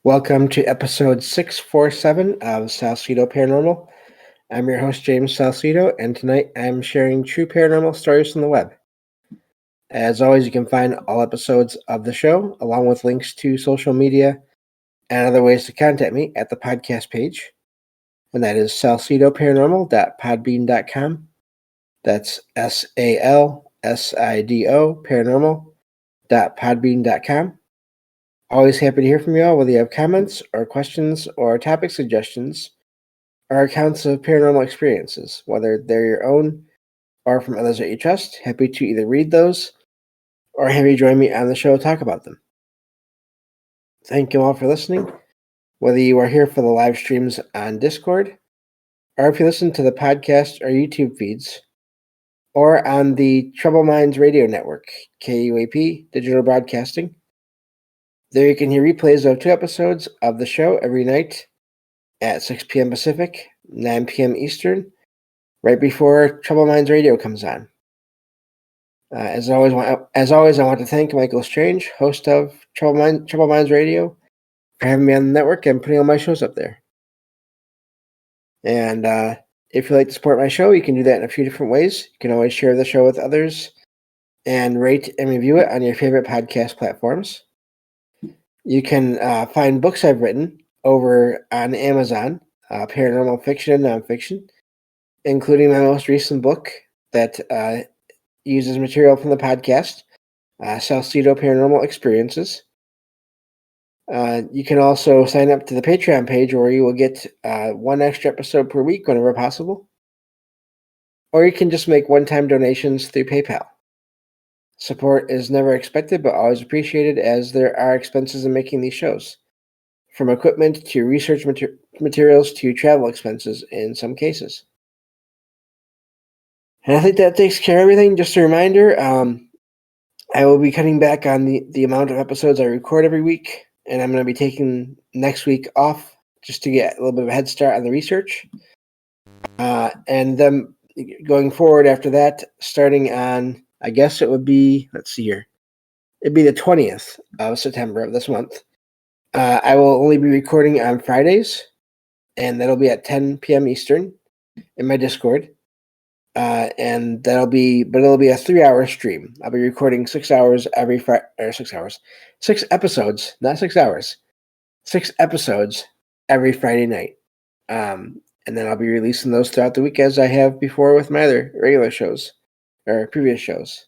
Welcome to episode 647 of Salsidoparanormal. I'm your host, James Salsido, and tonight I'm sharing true paranormal stories from the web. As always, you can find all episodes of the show, along with links to social media and other ways to contact me at the podcast page, and that is salsidoparanormal.podbean.com. That's SALSIDO paranormal.podbean.com. Always happy to hear from you all, whether you have comments or questions or topic suggestions or accounts of paranormal experiences, whether they're your own or from others that you trust. Happy to either read those or have you join me on the show to talk about them. Thank you all for listening, whether you are here for the live streams on Discord, or if you listen to the podcast or YouTube feeds, or on the Troubled Minds Radio Network, KUAP Digital Broadcasting. There you can hear replays of 2 episodes of the show every night at 6 p.m. Pacific, 9 p.m. Eastern, right before Troubled Minds Radio comes on. As always, I want to thank Michael Strange, host of Troubled Minds Radio, for having me on the network and putting all my shows up there. And if you'd like to support my show, you can do that in a few different ways. You can always share the show with others and rate and review it on your favorite podcast platforms. You can find books I've written over on Amazon, paranormal fiction and nonfiction, including my most recent book that uses material from the podcast, Salsido Paranormal Experiences. You can also sign up to the Patreon page where you will get 1 extra episode per week whenever possible. Or you can just make one-time donations through PayPal. Support is never expected, but always appreciated, as there are expenses in making these shows, from equipment to research materials to travel expenses in some cases. And I think that takes care of everything. Just a reminder, I will be cutting back on the amount of episodes I record every week, and I'm going to be taking next week off just to get a little bit of a head start on the research. And then going forward after that, starting on, I guess it would be, let's see here, it'd be the 20th of September of this month. I will only be recording on Fridays, and that'll be at 10 p.m. Eastern in my Discord. And it'll be a 3-hour stream. I'll be recording 6 hours every Friday, or 6 hours, 6 episodes, not 6 hours, 6 episodes every Friday night. And then I'll be releasing those throughout the week, as I have before with my other regular shows or previous shows.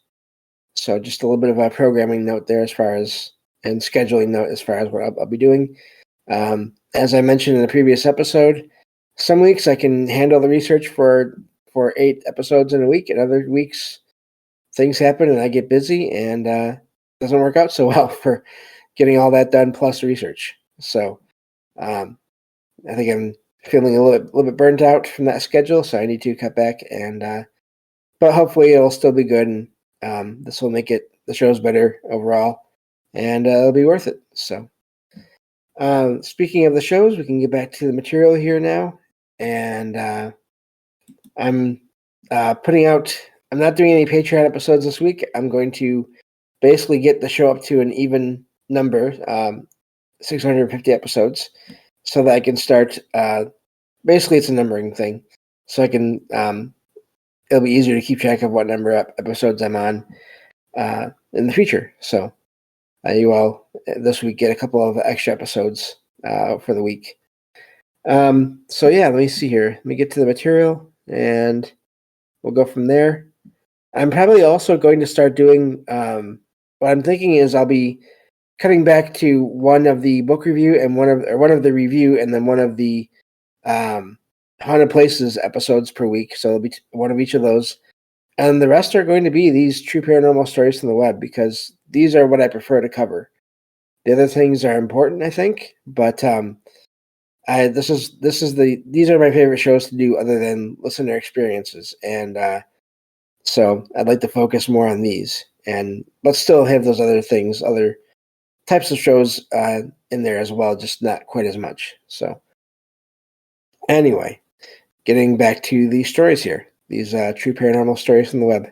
So just a little bit of a programming note there and scheduling note as far as what I'll be doing. As I mentioned in the previous episode, some weeks I can handle the research for 8 episodes in a week, and other weeks things happen and I get busy and doesn't work out so well for getting all that done plus research. So I think I'm feeling a little bit burnt out from that schedule, so I need to cut back. And but hopefully it'll still be good, and this will make the show's better overall, and it'll be worth it. So speaking of the shows, we can get back to the material here now, and I'm putting out. I'm not doing any Patreon episodes this week. I'm going to basically get the show up to an even number, 650 episodes, so that I can start. Basically, it's a numbering thing, so I can. It'll be easier to keep track of what number episodes I'm on in the future. So you all this week get a couple of extra episodes for the week. So yeah, let me see here. Let me get to the material, and we'll go from there. I'm probably also going to start doing. What I'm thinking is I'll be cutting back to one of the book review and one of the review, and then one of the Haunted Places episodes per week. So it'll be one of each of those, and the rest are going to be these true paranormal stories from the web, because these are what I prefer to cover. The other things are important, I think, but these are my favorite shows to do other than listener experiences, and so I'd like to focus more on these, but still have those other things, other types of shows in there as well, just not quite as much. So anyway, getting back to these stories here, these true paranormal stories from the web.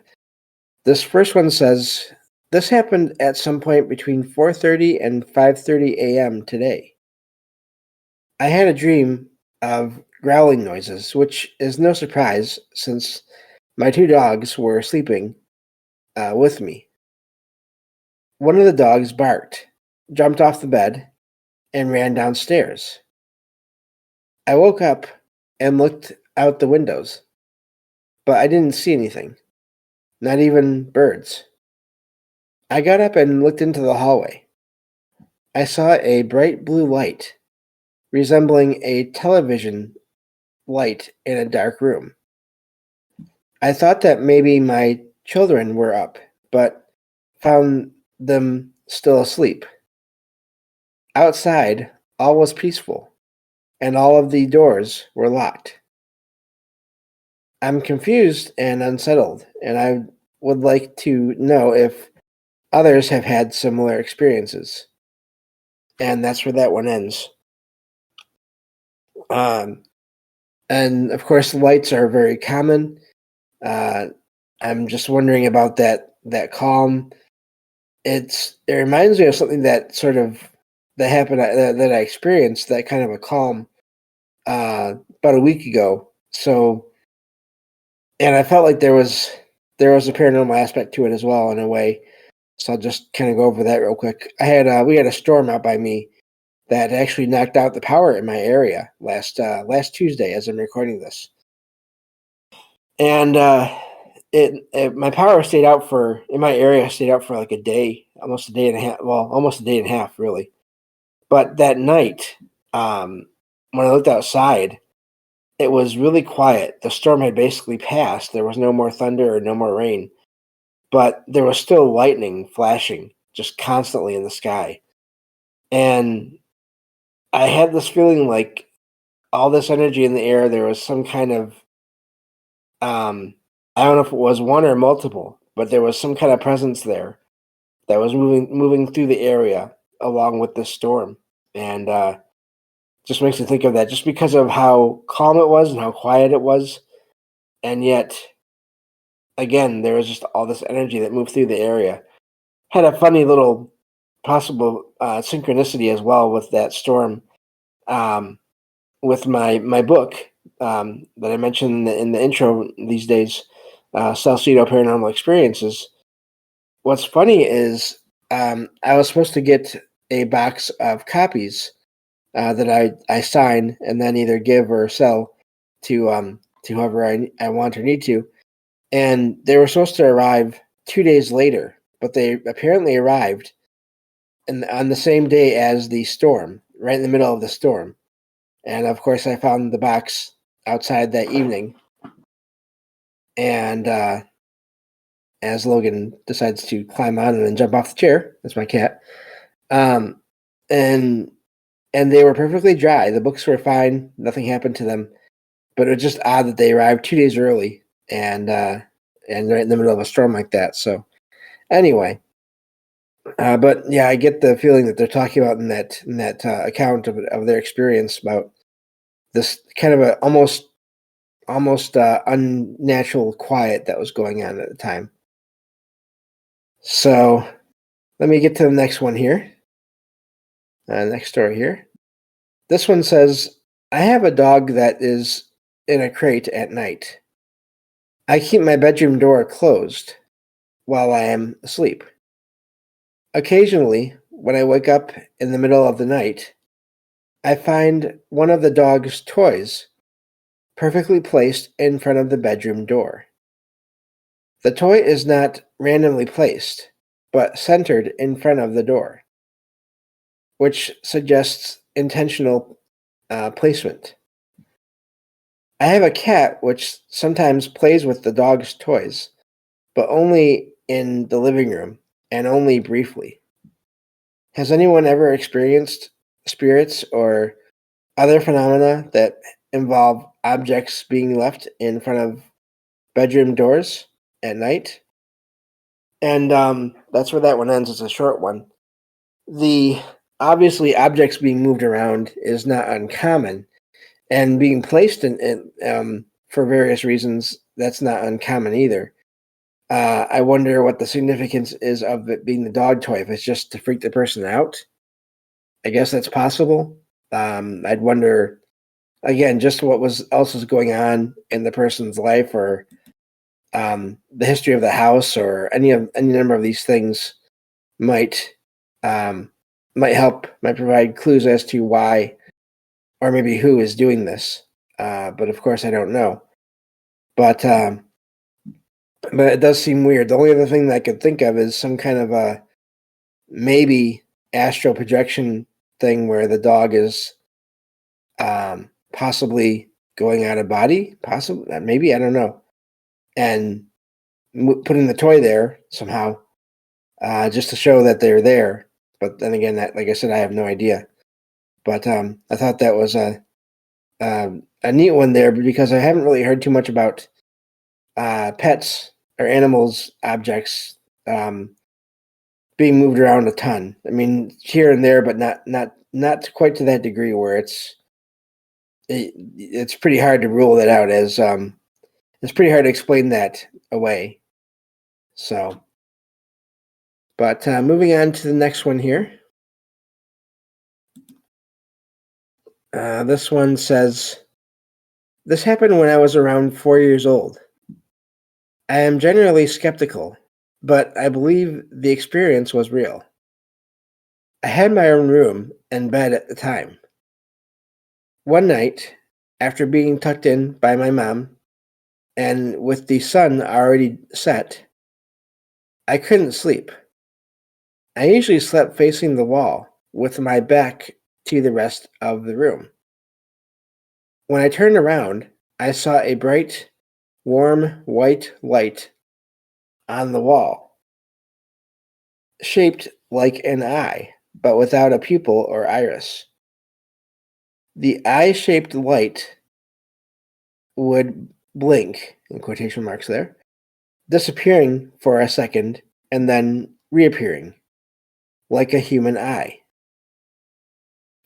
This first one says, this happened at some point between 4:30 and 5:30 a.m. today. I had a dream of growling noises, which is no surprise since my two dogs were sleeping with me. One of the dogs barked, jumped off the bed, and ran downstairs. I woke up and looked out the windows, but I didn't see anything, not even birds. I got up and looked into the hallway. I saw a bright blue light, resembling a television light in a dark room. I thought that maybe my children were up, but found them still asleep. Outside, all was peaceful, and all of the doors were locked. I'm confused and unsettled, and I would like to know if others have had similar experiences. And that's where that one ends. Um, and of course, lights are very common. Uh, I'm just wondering about that calm. It reminds me of something that sort of that happened that I experienced, that kind of a calm about a week ago. So, and I felt like there was a paranormal aspect to it as well in a way. So I'll just kind of go over that real quick. We had a storm out by me that actually knocked out the power in my area last Tuesday as I'm recording this. And my power stayed out in my area stayed out for like a day, almost a day and a half. Well, almost a day and a half, really. But that night, when I looked outside, it was really quiet. The storm had basically passed. There was no more thunder or no more rain, but there was still lightning flashing just constantly in the sky. And I had this feeling like all this energy in the air, there was some kind of I don't know if it was one or multiple, but there was some kind of presence there that was moving through the area along with the storm. And just makes me think of that just because of how calm it was and how quiet it was. And yet again, there was just all this energy that moved through the area. Had a funny little possible synchronicity as well with that storm, with my book that I mentioned in the intro these days, Salsidoparanormal Experiences. What's funny is I was supposed to get a box of copies that I sign and then either give or sell to whoever I want or need to. And they were supposed to arrive 2 days later, but they apparently arrived on the same day as the storm, right in the middle of the storm. And of course, I found the box outside that evening. And as Logan decides to climb on and then jump off the chair, that's my cat. Um, and they were perfectly dry. The books were fine. Nothing happened to them. But it was just odd that they arrived 2 days early and right in the middle of a storm like that. So anyway, but yeah, I get the feeling that they're talking about in that account of their experience about this kind of a almost unnatural quiet that was going on at the time. So let me get to the next one here. Next story here. This one says, I have a dog that is in a crate at night. I keep my bedroom door closed while I am asleep. Occasionally, when I wake up in the middle of the night, I find one of the dog's toys perfectly placed in front of the bedroom door. The toy is not randomly placed, but centered in front of the door, which suggests intentional placement. I have a cat which sometimes plays with the dog's toys, but only in the living room and only briefly. Has anyone ever experienced spirits or other phenomena that involve objects being left in front of bedroom doors at night? And that's where that one ends. It's a short one. The obviously objects being moved around is not uncommon, and being placed in for various reasons, that's not uncommon either. I wonder what the significance is of it being the dog toy. If it's just to freak the person out, I guess that's possible. I'd wonder, again, just what else was going on in the person's life, or the history of the house, or any number of these things might might provide clues as to why or maybe who is doing this. But of course, I don't know. But it does seem weird. The only other thing that I could think of is some kind of a maybe astral projection thing where the dog is possibly going out of body, possibly, maybe, I don't know, and putting the toy there somehow, just to show that they're there. But then again, that, like I said, I have no idea. But I thought that was a neat one there, because I haven't really heard too much about pets or animals, objects being moved around a ton. I mean, here and there, but not quite to that degree where it's pretty hard to rule that out, as it's pretty hard to explain that away. So, but moving on to the next one here. This one says, "This happened when I was around 4 years old. I am generally skeptical, but I believe the experience was real. I had my own room and bed at the time. One night, after being tucked in by my mom, and with the sun already set, I couldn't sleep. I usually slept facing the wall, with my back to the rest of the room. When I turned around, I saw a bright, warm white light on the wall, shaped like an eye, but without a pupil or iris. The eye-shaped light would blink, in quotation marks there, disappearing for a second and then reappearing, like a human eye.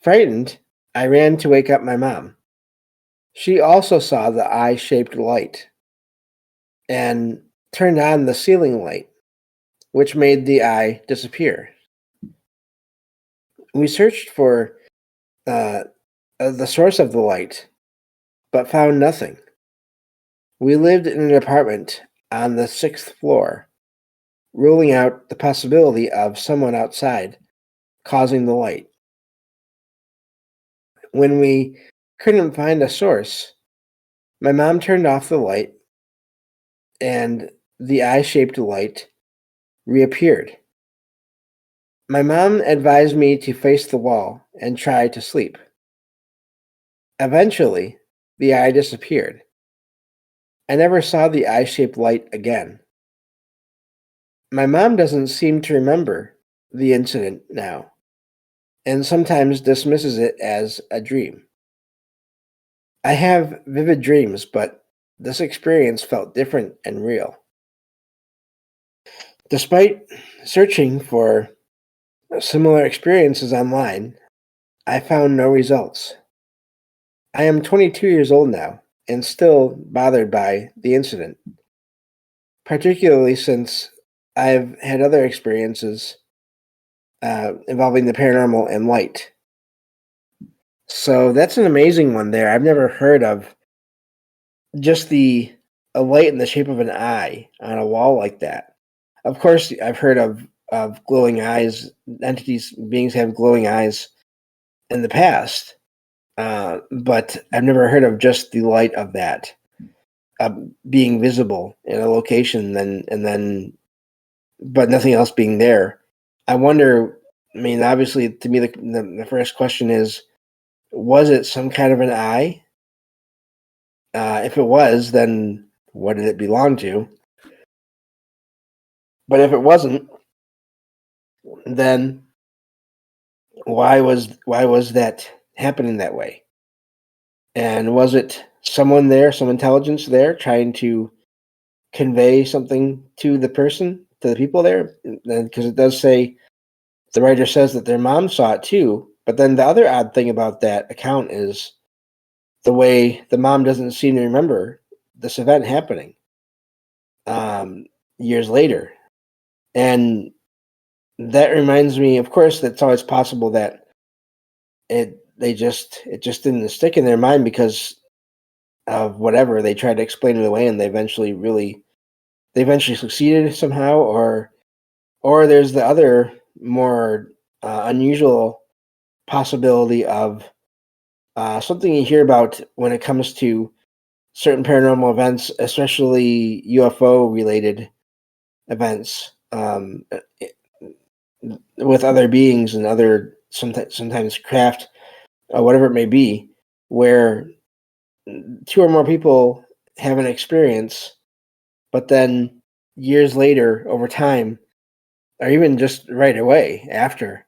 Frightened, I ran to wake up my mom. She also saw the eye-shaped light and turned on the ceiling light, which made the eye disappear. We searched for the source of the light, but found nothing. We lived in an apartment on the 6th floor, ruling out the possibility of someone outside causing the light. When we couldn't find a source, my mom turned off the light, and the eye-shaped light reappeared. My mom advised me to face the wall and try to sleep. Eventually, the eye disappeared. I never saw the eye-shaped light again. My mom doesn't seem to remember the incident now, and sometimes dismisses it as a dream. I have vivid dreams, but this experience felt different and real. Despite searching for similar experiences online, I found no results. I am 22 years old now and still bothered by the incident, particularly since I've had other experiences involving the paranormal and light. So that's an amazing one there. I've never heard of just a light in the shape of an eye on a wall like that. Of course, I've heard of glowing eyes, entities, beings have glowing eyes in the past, but I've never heard of just the light of that being visible in a location, but nothing else being there. I wonder. I mean, obviously, to me, the first question is, was it some kind of an eye? If it was, then what did it belong to? But if it wasn't, then why was that happening that way? And was it someone there, some intelligence there, trying to convey something to the person, to the people there? Because it does say, the writer says that their mom saw it too. But then the other odd thing about that account is the way the mom doesn't seem to remember this event happening years later. And that reminds me, of course, that's always possible that it just didn't stick in their mind because of whatever. They tried to explain it away, and they eventually succeeded somehow, or there's the other more unusual possibility of something you hear about when it comes to certain paranormal events, especially UFO related events, with other beings and other sometimes craft, whatever it may be, where two or more people have an experience, but then years later, over time, or even just right away after,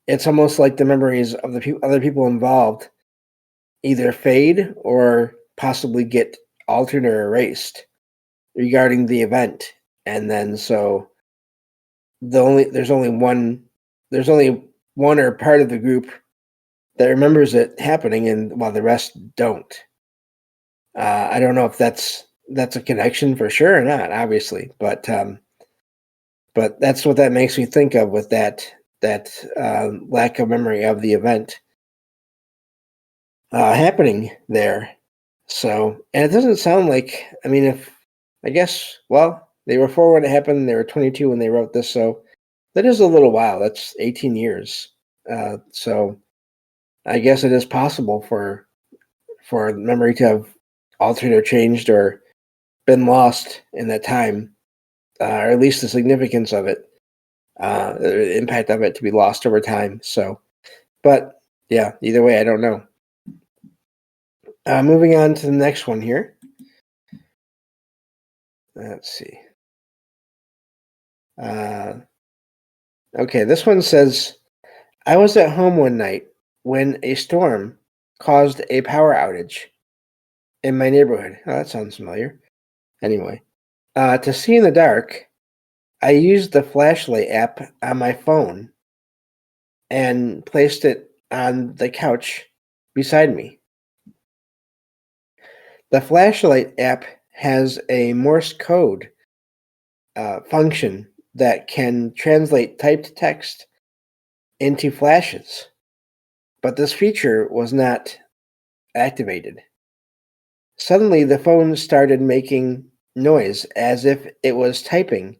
it's almost like the memories of the other people involved either fade or possibly get altered or erased regarding the event. And then so there's only one or part of the group that remembers it happening, and while the rest don't. I don't know if that's a connection for sure or not, obviously, but that's what that makes me think of with that lack of memory of the event happening there. So, and it doesn't sound like, I mean, well, they were 4 when it happened, they were 22 when they wrote this, so that is a little while. That's 18 years. So I guess it is possible for memory to have altered or changed or been lost in that time, or at least the significance of it, the impact of it to be lost over time. So, but yeah, either way, I don't know. Moving on to the next one here. Let's see. Okay, this one says, I was at home one night when a storm caused a power outage in my neighborhood. Oh, that sounds familiar. Anyway, to see in the dark, I used the flashlight app on my phone and placed it on the couch beside me. The flashlight app has a Morse code function that can translate typed text into flashes, but this feature was not activated. Suddenly, the phone started making noise as if it was typing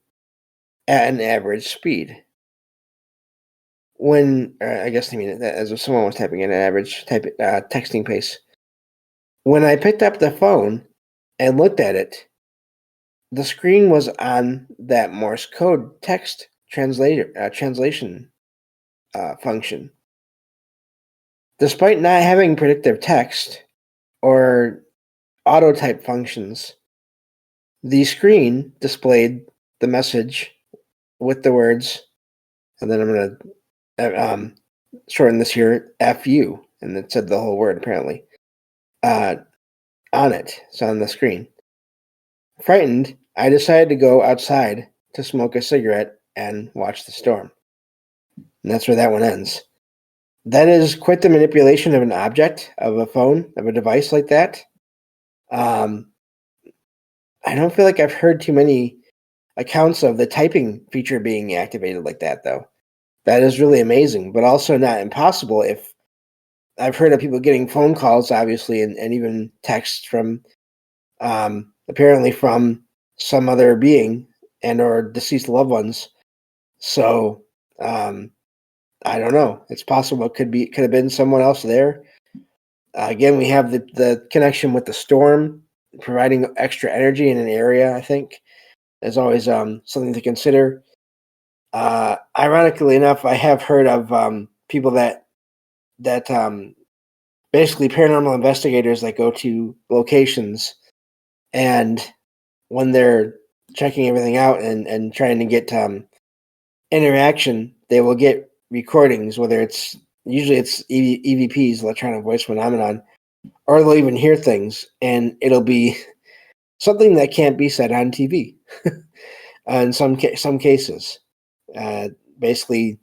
at an average speed. I guess they mean as if someone was typing at an average texting pace. When I picked up the phone and looked at it, the screen was on that Morse code text translation function. Despite not having predictive text or auto type functions, the screen displayed the message with the words, and then I'm going to shorten this here, FU, and it said the whole word apparently, on it, so on the screen. Frightened, I decided to go outside to smoke a cigarette and watch the storm. And that's where that one ends. That is quite the manipulation of an object, of a phone, of a device like that. I don't feel like I've heard too many accounts of the typing feature being activated like that, though. That is really amazing, but also not impossible. If I've heard of people getting phone calls, obviously, and even texts from apparently from some other being and or deceased loved ones. So I don't know. It's possible. It could have been someone else there. Again, we have the connection with the storm providing extra energy in an area. I think is always something to consider. Ironically enough, I have heard of people that basically paranormal investigators that go to locations, and when they're checking everything out and trying to get interaction, they will get recordings, whether it's usually it's EVPs, electronic voice phenomenon, or they'll even hear things, and it'll be something that can't be said on TV. In some cases, basically,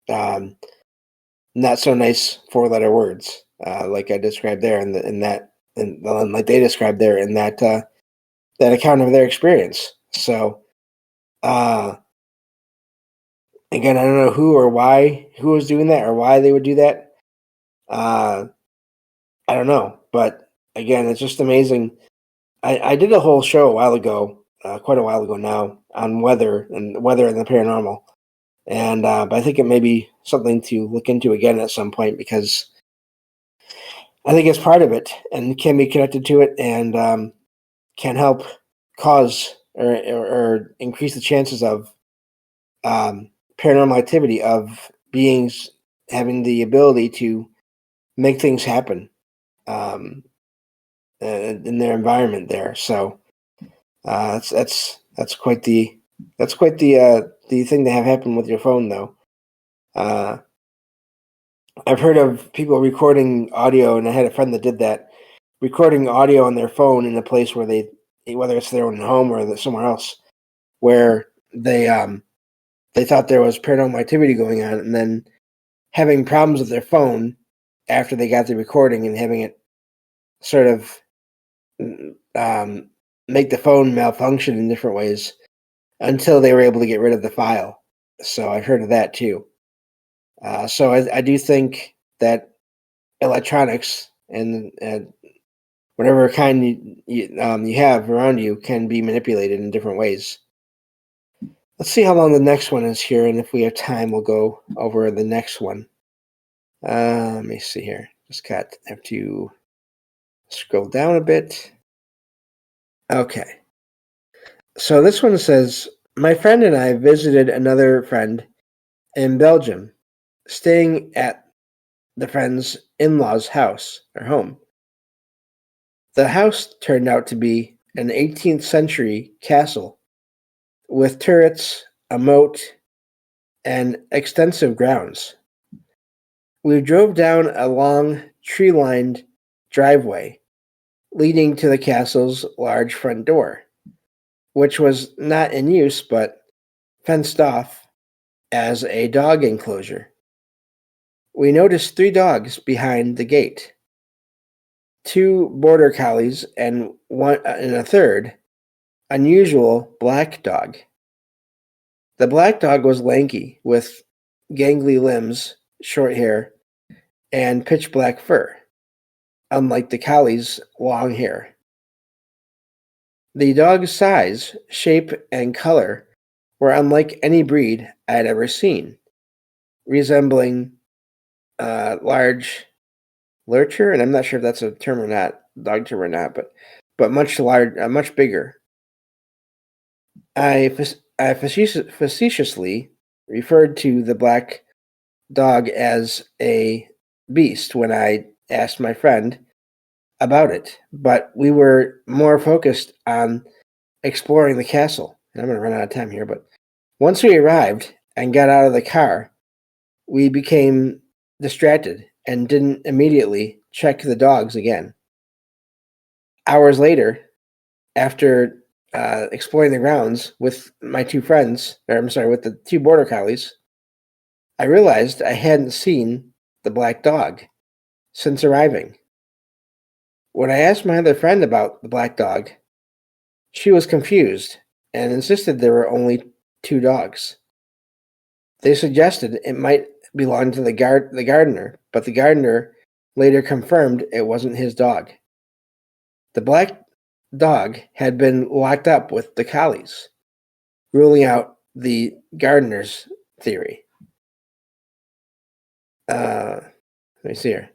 not so nice 4-letter words, like I described there, and like they described there in that account of their experience. So, Again, I don't know who was doing that or why they would do that. I don't know, but again, it's just amazing. I did a whole show a while ago, quite a while ago now, on weather and the paranormal, and but I think it may be something to look into again at some point because I think it's part of it and can be connected to it and can help cause or increase the chances of paranormal activity, of beings having the ability to make things happen in their environment there. So that's quite the thing to have happen with your phone, though. I've heard of people recording audio, and I had a friend that did that, recording audio on their phone in a place where whether it's their own home or somewhere else, where they thought there was paranormal activity going on, and then having problems with their phone after they got the recording and having it sort of make the phone malfunction in different ways until they were able to get rid of the file. So I've heard of that too. So I do think that electronics and whatever kind you have around you can be manipulated in different ways. Let's see how long the next one is here, and if we have time, we'll go over the next one. Let me see here. Have to scroll down a bit. Okay. So this one says, my friend and I visited another friend in Belgium, staying at the friend's in-laws' house or home. The house turned out to be an 18th century castle with turrets, a moat, and extensive grounds. We drove down a long, tree-lined driveway leading to the castle's large front door, which was not in use but fenced off as a dog enclosure. We noticed 3 dogs behind the gate, 2 border collies and a third unusual black dog. The black dog was lanky, with gangly limbs, short hair, and pitch black fur, unlike the collie's long hair. The dog's size, shape, and color were unlike any breed I had ever seen, resembling a large lurcher, and I'm not sure if that's a term or not, dog term or not, but much bigger. I facetiously referred to the black dog as a beast when I asked my friend about it, but we were more focused on exploring the castle. And I'm going to run out of time here, but once we arrived and got out of the car, we became distracted and didn't immediately check the dogs again. Hours later, after exploring the grounds with my 2 friends, with the 2 border collies, I realized I hadn't seen the black dog since arriving. When I asked my other friend about the black dog, she was confused and insisted there were only 2 dogs. They suggested it might belong to the gardener, but the gardener later confirmed it wasn't his dog. The black dog had been locked up with the collies, ruling out the gardener's theory. Let me see here.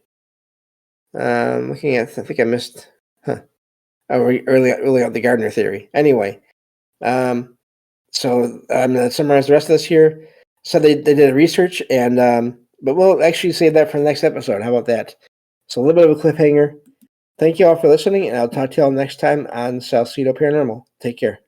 Looking at, I think I missed. Ruling out the gardener theory. Anyway, so I'm going to summarize the rest of this here. So they did a research, and but we'll actually save that for the next episode. How about that? So a little bit of a cliffhanger. Thank you all for listening, and I'll talk to you all next time on Salsidoparanormal. Take care.